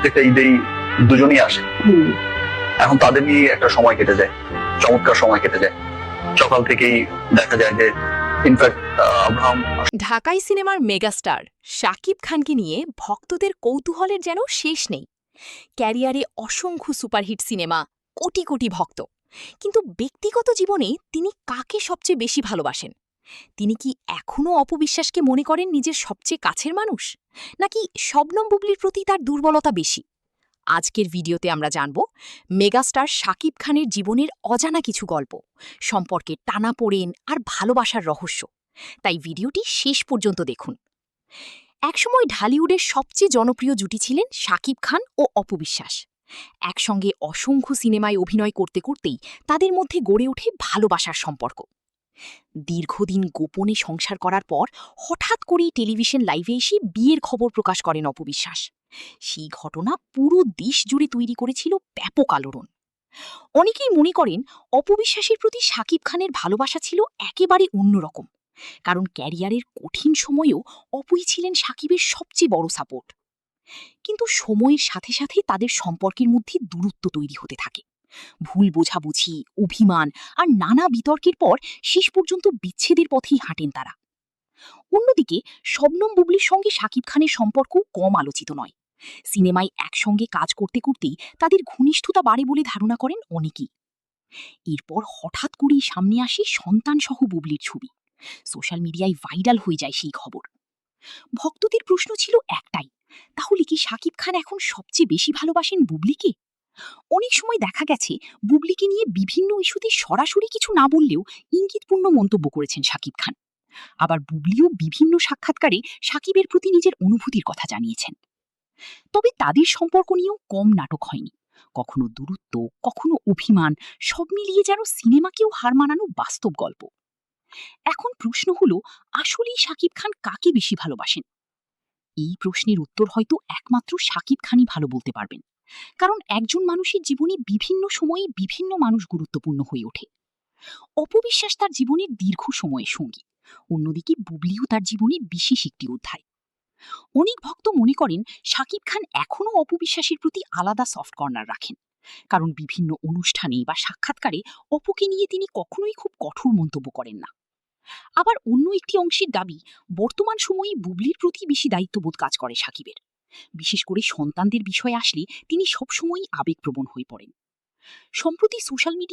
প্রত্যেকটা ঈদেই দুজনেই আসে। এখন তাদের নিয়ে একটা সময় কেটে যায়, চমৎকার সময় কেটে যায়। সকাল থেকেই দেখা যায় যে ইনফ্যাক্ট আব্রাহাম ঢাকাই সিনেমার মেগাস্টার শাকিব খানকে নিয়ে ভক্তদের কৌতূহলের যেন শেষ নেই। ক্যারিয়ারে অসংখ্য সুপারহিট সিনেমা, কোটি কোটি ভক্ত। কিন্তু ব্যক্তিগত জীবনে তিনি কাকে সবচেয়ে বেশি ভালোবাসেন? তিনি কি এখনও অপবিশ্বাসকে মনে করেন নিজের সবচেয়ে কাছের মানুষ, নাকি শবনম বুবলির প্রতি তার দুর্বলতা বেশি? আজকের ভিডিওতে আমরা জানব মেগাস্টার শাকিব খানের জীবনের অজানা কিছু গল্প, সম্পর্কে টানাপোড়েন আর ভালোবাসার রহস্য। তাই ভিডিওটি শেষ পর্যন্ত দেখুন। একসময় ঢালিউডের সবচেয়ে জনপ্রিয় জুটি ছিলেন শাকিব খান ও অপবিশ্বাস। একসঙ্গে অসংখ্য সিনেমায় অভিনয় করতে করতেই তাদের মধ্যে গড়ে ওঠে ভালোবাসার সম্পর্ক। দীর্ঘদিন গোপনে সংসার করার পর হঠাৎ করেই টেলিভিশন লাইভে এসে বিয়ের খবর প্রকাশ করেন অপবিশ্বাস। সেই ঘটনা পুরো দেশ জুড়ে তৈরি করেছিল ব্যাপক আলোড়ন। অনেকেই মনে করেন অপবিশ্বাসের প্রতি শাকিব খানের ভালোবাসা ছিল একেবারে অন্যরকম, কারণ ক্যারিয়ারের কঠিন সময়েও অপুই ছিলেন শাকিবের সবচেয়ে বড় সাপোর্ট। কিন্তু সময়ের সাথে সাথে তাদের সম্পর্কের মধ্যে দূরত্ব তৈরি হতে থাকে। ভুল বোঝাবুঝি, অভিমান আর নানা বিতর্কের পর শেষ পর্যন্ত বিচ্ছেদের পথেই হাঁটেন তারা। অন্যদিকে শবনম বুবলির সঙ্গে শাকিব খানের সম্পর্ক কম আলোচিত নয়। সিনেমায় একসঙ্গে কাজ করতে করতেই তাদের ঘনিষ্ঠতা বাড়ে বলে ধারণা করেন অনেকেই। এরপর হঠাৎ করেই সামনে আসে সন্তানসহ বুবলির ছবি। সোশ্যাল মিডিয়ায় ভাইরাল হয়ে যায় সেই খবর। ভক্তদের প্রশ্ন ছিল একটাই, তাহলে কি শাকিব খান এখন সবচেয়ে বেশি ভালোবাসেন বুবলিকে? অনেক সময় দেখা গেছে বুবলিকে নিয়ে বিভিন্ন ইস্যুতে সরাসরি কিছু না বললেও ইঙ্গিতপূর্ণ মন্তব্য করেছেন শাকিব খান। আবার বুবলিও বিভিন্ন সাক্ষাৎকারে শাকিবের প্রতি নিজের অনুভূতির কথা জানিয়েছেন। তবে তাদের সম্পর্ক নিয়েও কম নাটক হয়নি। কখনো দূরত্ব, কখনো অভিমান, সব মিলিয়ে যেন সিনেমাকেও হার মানানো বাস্তব গল্প। এখন প্রশ্ন হলো, আসলেই শাকিব খান কাকে বেশি ভালোবাসেন? এই প্রশ্নের উত্তর হয়তো একমাত্র শাকিব খানই ভালো বলতে পারবেন। কারণ একজন মানুষের জীবনে বিভিন্ন সময়ে বিভিন্ন মানুষ গুরুত্বপূর্ণ হয়ে ওঠে। অপবিশ্বাস তার জীবনের দীর্ঘ সময়ের সঙ্গী, অন্যদিকে বুবলিও তার জীবনের বিশেষ একটি অধ্যায়। অনেক ভক্ত মনে করেন শাকিব খান এখনও অপবিশ্বাসের প্রতি আলাদা সফট কর্নার রাখেন, কারণ বিভিন্ন অনুষ্ঠানে বা সাক্ষাৎকারে অপুকে নিয়ে তিনি কখনোই খুব কঠোর মন্তব্য করেন না। আবার অন্য একটি অংশের দাবি, বর্তমান সময়ে বুবলির প্রতি বেশি দায়িত্ববোধ কাজ করে শাকিবের। বিশেষ করে সন্তানদের বিষয়ে আসলে তিনি সবসময়ই আবেগপ্রবণ হয়ে পড়েন। সম্প্রতি সোশ্যাল মিডিয়া